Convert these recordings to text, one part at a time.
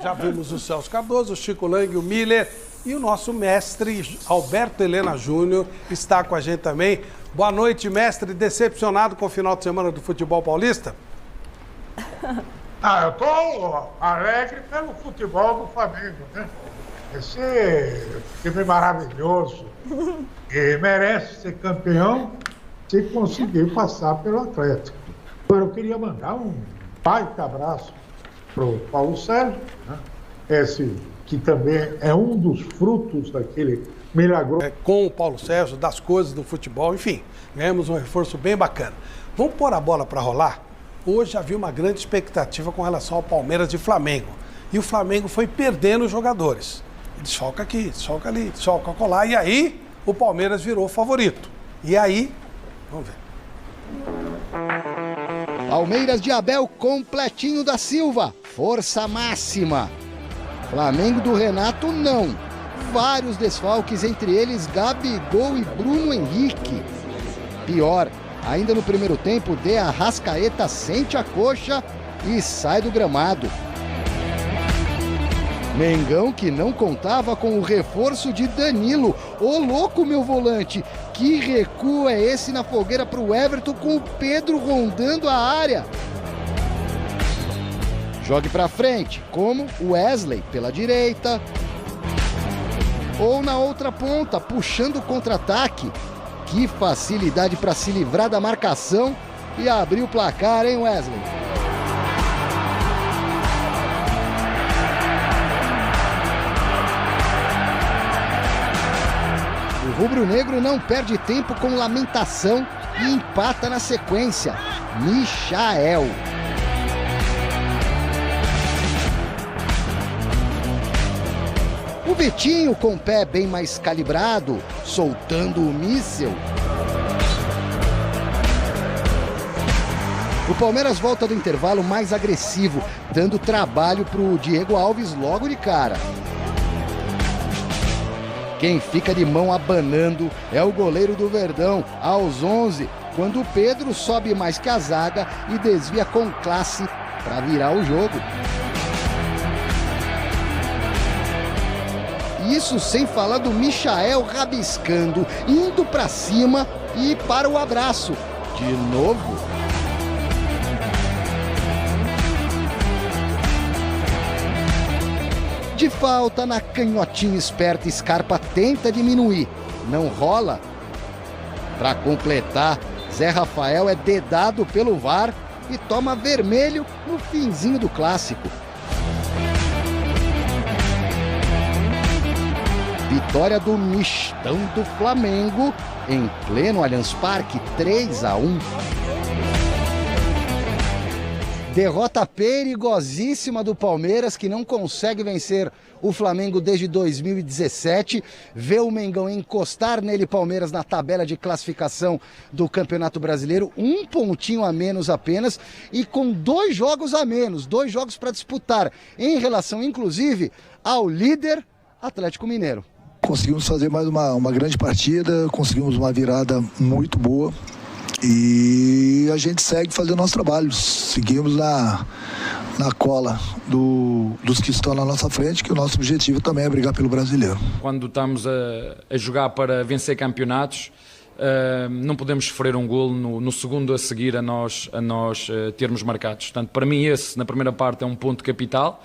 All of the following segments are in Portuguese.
Já vimos o Celso Cardoso, o Chico Lang, o Miller e o nosso mestre Alberto Helena Júnior está com a gente também. Boa noite, mestre. Decepcionado com o final de semana do futebol paulista? Eu tô alegre pelo futebol do Flamengo, né? Esse time maravilhoso e merece ser campeão se conseguir passar pelo Atlético. Agora, eu queria mandar um baita abraço para o Paulo Sérgio, né? Esse que também é um dos frutos daquele milagroso. Com o Paulo Sérgio, das coisas do futebol, enfim, ganhamos um reforço bem bacana. Vamos pôr a bola para rolar? Hoje havia uma grande expectativa com relação ao Palmeiras e Flamengo. E o Flamengo foi perdendo os jogadores. Desfalca aqui, desfalca ali, desfalca acolá. E aí, o Palmeiras virou favorito. E aí, vamos ver. Palmeiras de Abel completinho da Silva, força máxima. Flamengo do Renato não. Vários desfalques, entre eles Gabigol e Bruno Henrique. Pior, ainda no primeiro tempo, De Arrascaeta sente a coxa e sai do gramado. Mengão que não contava com o reforço de Danilo. Ô louco, meu volante, que recuo é esse na fogueira para o Everton com o Pedro rondando a área? Jogue para frente, como Wesley pela direita. Ou na outra ponta, puxando o contra-ataque. Que facilidade para se livrar da marcação e abrir o placar, hein, Wesley? O rubro-negro não perde tempo com lamentação e empata na sequência. Michael. O Vitinho com o pé bem mais calibrado, soltando o míssil. O Palmeiras volta do intervalo mais agressivo, dando trabalho para o Diego Alves logo de cara. Quem fica de mão abanando é o goleiro do Verdão, aos 11, quando o Pedro sobe mais que a zaga e desvia com classe para virar o jogo. Isso sem falar do Michael rabiscando, indo para cima e para o abraço. De novo. De falta, na canhotinha esperta, Scarpa tenta diminuir. Não rola. Para completar, Zé Rafael é dedado pelo VAR e toma vermelho no finzinho do clássico. Vitória do mistão do Flamengo em pleno Allianz Parque, 3-1. Derrota perigosíssima do Palmeiras, que não consegue vencer o Flamengo desde 2017. Vê o Mengão encostar nele, Palmeiras, na tabela de classificação do Campeonato Brasileiro. Um pontinho a menos apenas e com 2 jogos a menos, 2 jogos para disputar, em relação, inclusive, ao líder Atlético Mineiro. Conseguimos fazer mais uma grande partida, conseguimos uma virada muito boa e a gente segue fazendo nosso trabalho. Seguimos na cola dos que estão na nossa frente, que o nosso objetivo também é brigar pelo brasileiro. Quando estamos a jogar para vencer campeonatos, não podemos sofrer um golo no segundo a seguir a nós termos marcados. Portanto, para mim esse, na primeira parte, é um ponto capital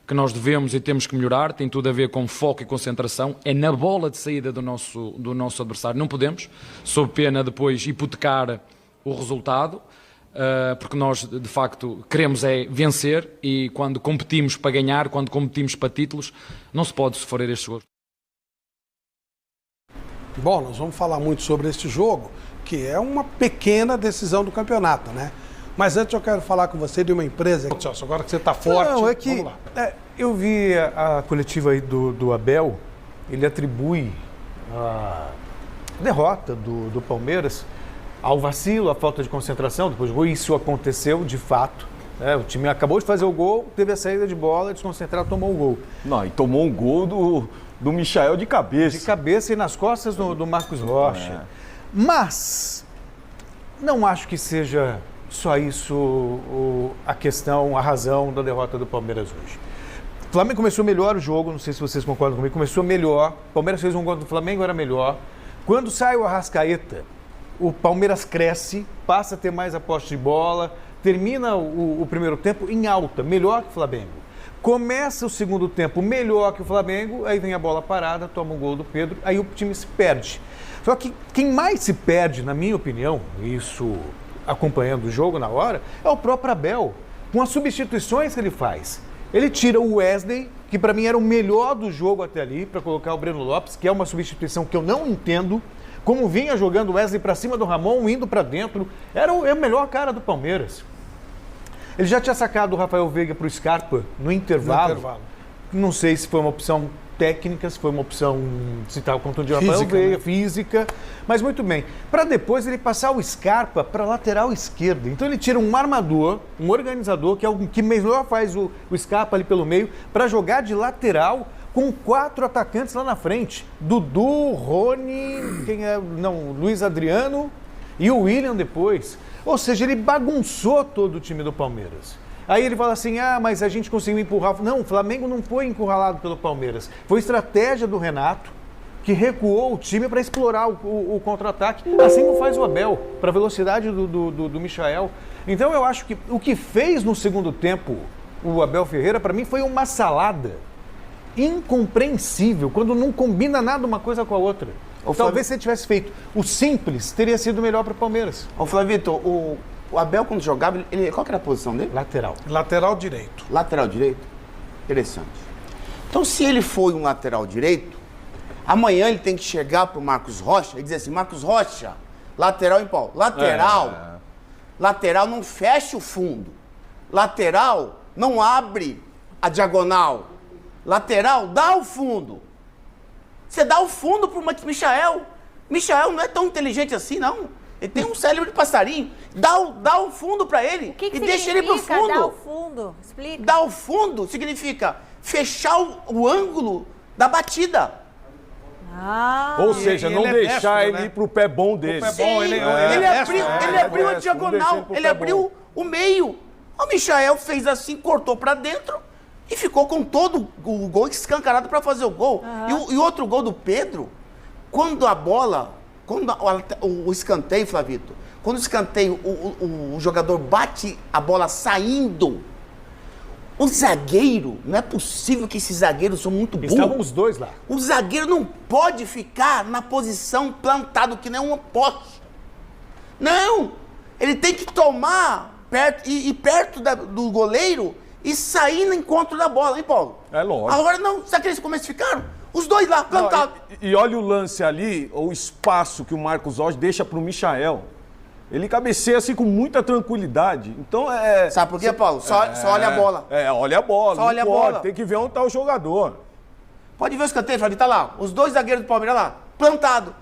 que nós devemos e temos que melhorar, tem tudo a ver com foco e concentração, é na bola de saída do nosso adversário, não podemos, sob pena depois hipotecar o resultado, porque nós de facto queremos é vencer e quando competimos para ganhar, quando competimos para títulos, não se pode sofrer estes gols. Bom, nós vamos falar muito sobre este jogo, que é uma pequena decisão do campeonato, né? Mas antes eu quero falar com você de uma empresa. Celso, agora que você está forte, não, é que, vamos lá. Eu vi a coletiva aí do Abel, ele atribui a derrota do Palmeiras ao vacilo, à falta de concentração depois do gol. Isso aconteceu de fato. O time acabou de fazer o gol, teve a saída de bola, desconcentrado, tomou o gol. Não, e tomou um gol do Michael de cabeça. De cabeça e nas costas do Marcos Rocha. Mas não acho que seja só isso a questão, a razão da derrota do Palmeiras hoje. O Flamengo começou melhor o jogo, não sei se vocês concordam comigo, começou melhor. O Palmeiras fez um gol do Flamengo, era melhor. Quando sai o Arrascaeta, o Palmeiras cresce, passa a ter mais a posse de bola, termina o primeiro tempo em alta, melhor que o Flamengo. Começa o segundo tempo melhor que o Flamengo, aí vem a bola parada, toma um gol do Pedro, aí o time se perde. Só que quem mais se perde, na minha opinião, isso acompanhando o jogo na hora, é o próprio Abel, com as substituições que ele faz. Ele tira o Wesley, que para mim era o melhor do jogo até ali, para colocar o Breno Lopes, que é uma substituição que eu não entendo. Como vinha jogando o Wesley para cima do Ramon, indo para dentro, era o melhor cara do Palmeiras. Ele já tinha sacado o Rafael Veiga para o Scarpa no intervalo. Não sei se foi uma opção técnica, se foi uma opção, se estava contundindo o Rafael Veiga, física, mas muito bem. Para depois ele passar o Scarpa para a lateral esquerda. Então ele tira um armador, um organizador, que é o que melhor faz o Scarpa ali pelo meio, para jogar de lateral, com 4 atacantes lá na frente. Dudu, Rony, Luiz Adriano e o William depois. Ou seja, ele bagunçou todo o time do Palmeiras. Aí ele fala assim, mas a gente conseguiu empurrar. Não, o Flamengo não foi encurralado pelo Palmeiras. Foi estratégia do Renato, que recuou o time para explorar o contra-ataque, assim como faz o Abel, para a velocidade do Michael. Então eu acho que o que fez no segundo tempo o Abel Ferreira, para mim, foi uma salada incompreensível, quando não combina nada uma coisa com a outra. Talvez se ele tivesse feito o simples, teria sido melhor para o Palmeiras. Ô Flavito, o Abel quando jogava, qual que era a posição dele? Lateral. Lateral direito. Lateral direito? Interessante. Então se ele foi um lateral direito, amanhã ele tem que chegar para o Marcos Rocha e dizer assim, Marcos Rocha, lateral em pau. Lateral não fecha o fundo. Lateral não abre a diagonal. Lateral, dá o fundo. Você dá o fundo pro Michael. Michael não é tão inteligente assim, não. Ele tem um cérebro de passarinho. Dá o fundo para ele e deixa ele pro fundo. Dar o fundo? Explica. Dar o fundo significa fechar o ângulo da batida. Ou seja, não deixar ele ir pro pé bom dele. Ele abriu a diagonal, ele abriu o meio. O Michael fez assim, cortou para dentro e ficou com todo o gol escancarado para fazer o gol. E o outro gol do Pedro, quando a bola, o escanteio, Flavito, quando o escanteio, o jogador bate a bola saindo, o zagueiro, não é possível que esses zagueiros são muito burros. Estavam os dois lá. O zagueiro não pode ficar na posição plantado que nem um poste. Não! Ele tem que tomar perto do goleiro e sair no encontro da bola, hein, Paulo? É lógico. Agora não, sabe que eles como eles ficaram? Os dois lá, plantados. E olha o lance ali, o espaço que o Marcos Rocha deixa pro Michael. Ele cabeceia assim com muita tranquilidade. Então Sabe por quê, Paulo? Só olha a bola. Olha a bola. Só olha a bola. Tem que ver onde tá o jogador. Pode ver o escanteio, Flavio, tá lá. Os dois zagueiros do Palmeiras lá, plantado.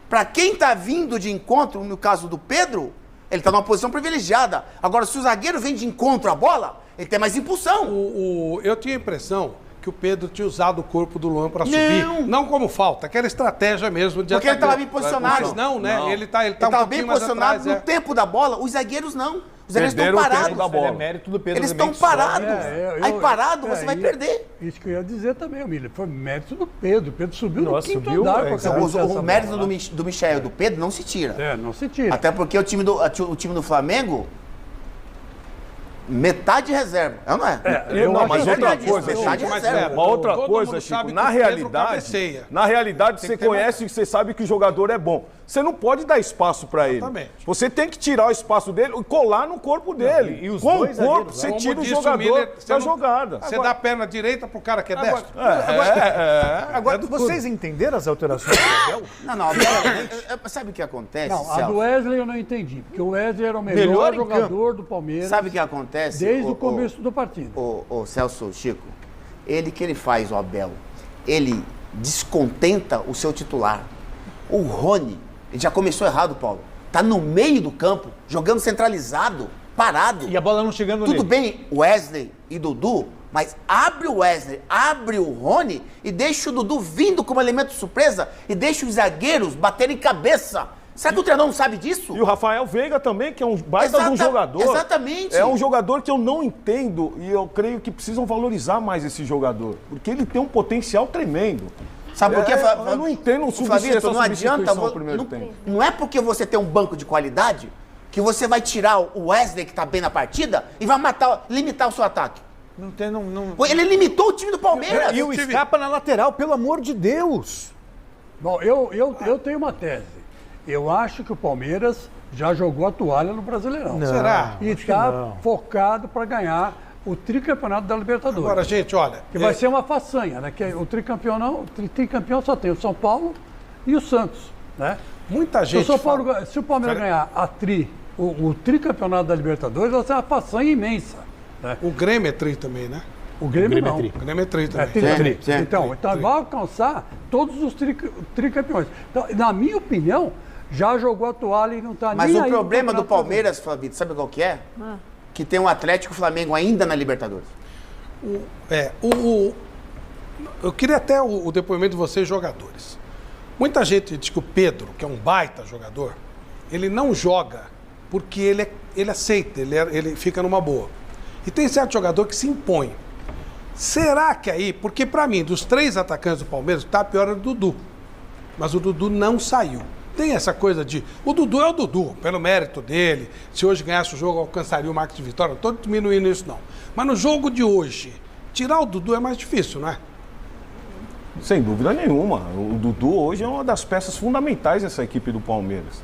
Pra quem tá vindo de encontro, no caso do Pedro, ele tá numa posição privilegiada. Agora, se o zagueiro vem de encontro à bola, ele tem mais impulsão. Eu tinha a impressão que o Pedro tinha usado o corpo do Luan para subir. Não como falta, aquela estratégia mesmo de porque ele estava bem posicionado. Mas não, né? Não. Ele tá estava bem posicionado no tempo da bola. Os zagueiros não. Os zagueiros estão parados. Da bola. É mérito do Pedro. Eles estão parados. Aí parado, você vai perder. Isso que eu ia dizer também, Emílio. Foi mérito do Pedro. O Pedro subiu no quinto subiu, andar com essa O mérito do Michael e do Pedro não se tira. Não se tira. Até porque o time do Flamengo, metade reserva, não é? Mas outra coisa, metade reserva. uma outra coisa, Chico, na realidade você conhece e você sabe que o jogador é bom. Você não pode dar espaço para ele. Você tem que tirar o espaço dele e colar no corpo dele. E os com dois o corpo, você tira o jogador da jogada. Você dá a perna direita pro cara que é destro? Agora, vocês entenderam as alterações do Abel? Não, sabe o que acontece, Não, a Celso? do Wesley eu não entendi, porque o Wesley era o melhor jogador do Palmeiras. Sabe o que acontece? Desde o começo do partido. O Celso, Chico, ele faz, o Abel, ele descontenta o seu titular. O Rony, ele já começou errado, Paulo. Tá no meio do campo, jogando centralizado, parado. E a bola não chegando nele. Tudo bem, Wesley e Dudu, mas abre o Wesley, abre o Rony e deixa o Dudu vindo como elemento surpresa e deixa os zagueiros baterem cabeça. Será que o treinador não sabe disso? E o Rafael Veiga também, que é um baita de um jogador. Exatamente. É um jogador que eu não entendo e eu creio que precisam valorizar mais esse jogador. Porque ele tem um potencial tremendo. Sabe por quê? Eu não entendo o Flavito, não adianta. Não é porque você tem um banco de qualidade que você vai tirar o Wesley, que tá bem na partida, e vai limitar o seu ataque. Ele limitou o time do Palmeiras. E o Scarpa na lateral, pelo amor de Deus. Bom, eu tenho uma tese. Eu acho que o Palmeiras já jogou a toalha no Brasileirão. Será? E está focado para ganhar o tricampeonato da Libertadores. Agora, gente, olha... Que vai ser uma façanha, né? Que o tricampeão só tem o São Paulo e o Santos, né? Muita gente se o Palmeiras ganhar o tricampeonato da Libertadores, vai ser uma façanha imensa. Né? O Grêmio é tri também, né? O Grêmio não. O Grêmio é tri também. Então vai alcançar todos os tricampeões. Então, na minha opinião, já jogou a toalha e não está nem aí. Mas o problema do Palmeiras, Flavito, sabe qual que é? Que tem um Atlético e o Flamengo ainda na Libertadores. Eu queria até o depoimento de vocês, jogadores. Muita gente diz que o Pedro, que é um baita jogador, ele não joga porque ele aceita, ele fica numa boa. E tem certo jogador que se impõe. Será que aí, porque para mim, dos 3 atacantes do Palmeiras, tá pior é o Dudu. Mas o Dudu não saiu. Tem essa coisa de... O Dudu é o Dudu, pelo mérito dele. Se hoje ganhasse o jogo, alcançaria o marco de vitória. Não estou diminuindo isso, não. Mas no jogo de hoje, tirar o Dudu é mais difícil, não é? Sem dúvida nenhuma. O Dudu hoje é uma das peças fundamentais dessa equipe do Palmeiras.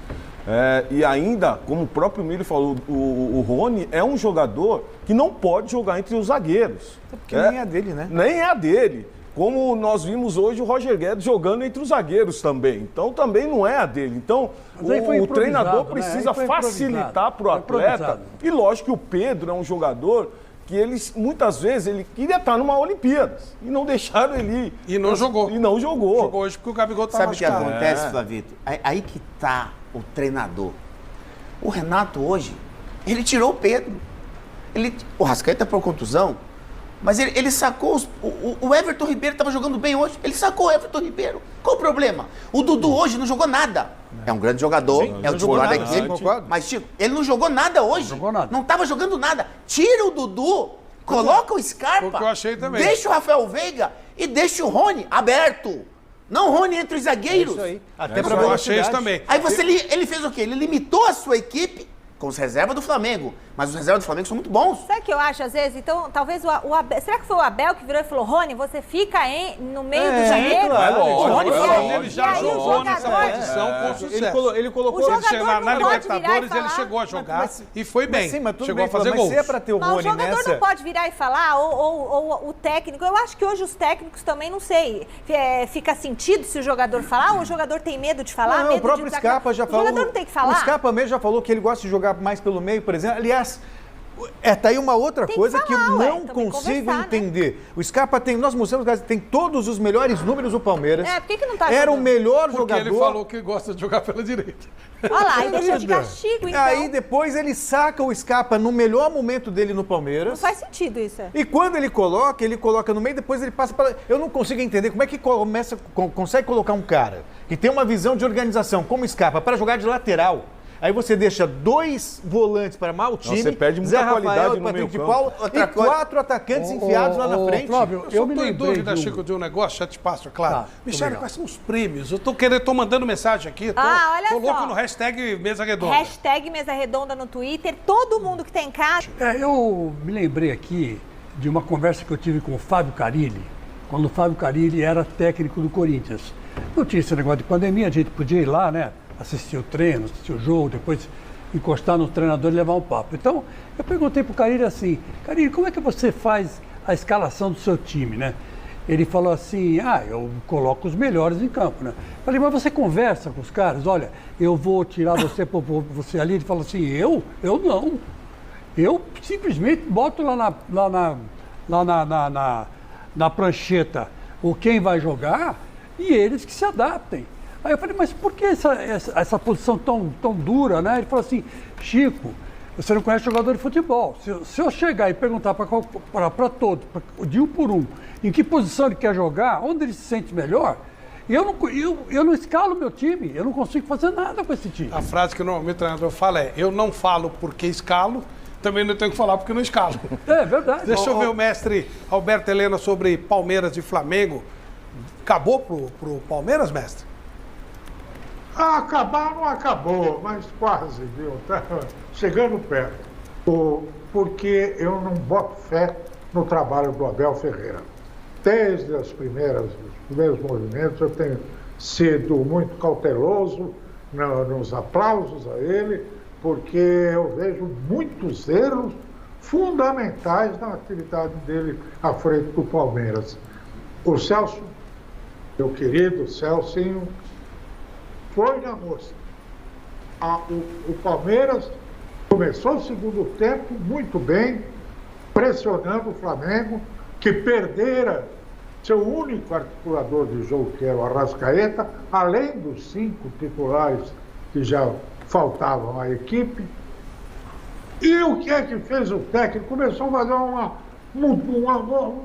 E ainda, como o próprio Milho falou, o Rony é um jogador que não pode jogar entre os zagueiros. Porque nem é dele, né? Nem é dele. Como nós vimos hoje o Roger Guedes jogando entre os zagueiros também. Então também não é a dele. Então o treinador precisa facilitar para o atleta. E lógico que o Pedro é um jogador que muitas vezes ele queria estar numa Olimpíadas e não deixaram ele ir. E não jogou. Jogou hoje porque o Gabigol estava machucado. Sabe o que acontece, Flavito? Aí que tá o treinador. O Renato hoje, ele tirou o Pedro. O Rascaeta por contusão, mas ele sacou o Everton Ribeiro estava jogando bem hoje. Ele sacou o Everton Ribeiro. Qual o problema? O Dudu hoje não jogou nada. É um grande jogador, é o titular da equipe. Mas, Chico, ele não jogou nada hoje. Não estava jogando nada. Tira o Dudu, coloca o Scarpa, o que eu achei também. Deixa o Rafael Veiga e deixa o Rony aberto. Não o Rony entre os zagueiros. Isso aí. Até para eu achei isso também. Aí ele fez o quê? Ele limitou a sua equipe com os reservas do Flamengo. Mas os reservas do Flamengo são muito bons. Sabe o que eu acho, às vezes? Então, talvez o Abel... Será que foi o Abel que virou e falou, Rony, você fica no meio do zagueiro? Claro. O Rony ele já jogou nessa posição com sucesso. Ele colocou... Na Libertadores ele chegou a jogar e foi bem. Chegou a fazer gols. Mas é pra ter o Rony nessa... Mas o jogador não pode virar e falar, ou o técnico... Eu acho que hoje os técnicos também, não sei, fica sentido se o jogador falar, ou o jogador tem medo de falar, medo o próprio Scarpa já falou... O jogador não tem que falar. O Scarpa mesmo já falou que ele gosta de jogar mais pelo meio, por exemplo. Aliás... tá aí uma outra coisa que eu não consigo entender. Né? O Scarpa nós mostramos que tem todos os melhores números do Palmeiras. Por que não tá Era jogando? O melhor Porque jogador. Ele falou que gosta de jogar pela direita. Olha lá, e deixa de castigo, então. Aí depois ele saca o Scarpa no melhor momento dele no Palmeiras. Não faz sentido isso. E quando ele coloca no meio, depois ele passa para... Eu não consigo entender como é que consegue colocar um cara que tem uma visão de organização como o Scarpa para jogar de lateral. Aí você deixa 2 volantes para armar o time, você perde muita Zé qualidade Rafael, no Patrick meio de campo. Paula e 4 atacantes enfiados lá na frente. Flávio, eu me lembrei em dúvida, Chico, de um negócio, já te passo, é claro. Michele, quais são os prêmios? Eu tô mandando mensagem aqui, olha tô louco só. no hashtag Mesa Redonda. Hashtag Mesa Redonda no Twitter, todo mundo que tá em casa. Eu me lembrei aqui de uma conversa que eu tive com o Fábio Carilli, quando o Fábio Carilli era técnico do Corinthians. Não tinha esse negócio de pandemia, a gente podia ir lá, né? Assistir o treino, assistir o jogo, depois encostar no treinador e levar um papo. Então, eu perguntei pro Carilli assim, Carilli, como é que você faz a escalação do seu time, né? Ele falou assim, eu coloco os melhores em campo, né? Falei, mas você conversa com os caras? Olha, eu vou tirar você ali. Ele falou assim, eu não. Eu simplesmente boto lá na prancheta quem vai jogar e eles que se adaptem. Aí eu falei, mas por que essa posição tão dura, né? Ele falou assim, Chico, você não conhece jogador de futebol. Se eu chegar e perguntar para todos, de um por um, em que posição ele quer jogar, onde ele se sente melhor, Eu não escalo meu time, eu não consigo fazer nada com esse time. A frase que normalmente o treinador fala é: eu não falo porque escalo, também não tenho que falar porque não escalo. É verdade. Deixa eu ver o mestre Alberto Helena sobre Palmeiras e Flamengo. Acabou pro Palmeiras, mestre? Acabar não acabou, mas quase, viu? Tá chegando perto. Porque eu não boto fé no trabalho do Abel Ferreira. Desde os primeiros movimentos eu tenho sido muito cauteloso nos aplausos a ele, porque eu vejo muitos erros fundamentais na atividade dele à frente do Palmeiras. O Celso, meu querido Celcinho, foi na mostra. O Palmeiras começou o segundo tempo muito bem, pressionando o Flamengo, que perdera seu único articulador de jogo, que era o Arrascaeta, além dos 5 titulares que já faltavam à equipe. E o que é que fez o técnico? Começou a fazer um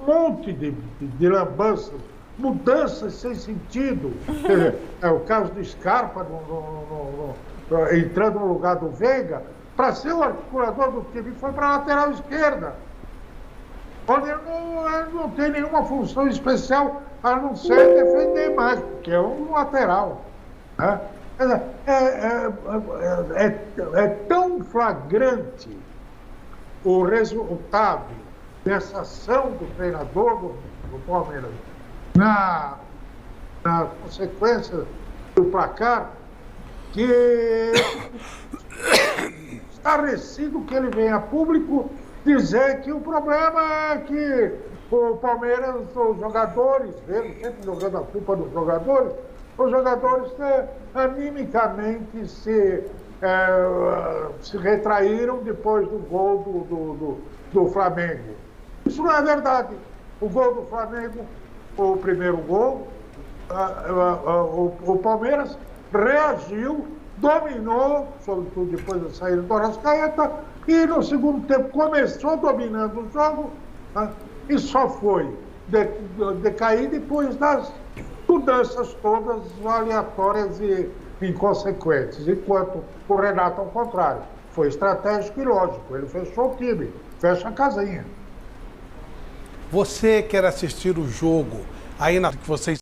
monte de lambanças, mudanças sem sentido. É o caso do Scarpa entrando no lugar do Veiga, para ser o articulador do time, foi para a lateral esquerda. Onde ele não tem nenhuma função especial a não ser defender mais, porque é um lateral. Né? É tão flagrante o resultado dessa ação do treinador do Palmeiras na consequência do placar, que estarrecido que ele venha a público dizer que o problema é que o Palmeiras, os jogadores, ele sempre jogando a culpa dos jogadores, os jogadores animicamente se retraíram depois do gol do Flamengo. Isso não é verdade. O gol do Flamengo, o primeiro gol, o Palmeiras reagiu, dominou, sobretudo depois da saída do Arrascaeta, e no segundo tempo começou dominando o jogo, né, e só foi decair depois das mudanças todas aleatórias e inconsequentes. Enquanto o Renato, ao contrário, foi estratégico e lógico. Ele fechou o time, fecha a casinha. Você quer assistir o jogo aí que vocês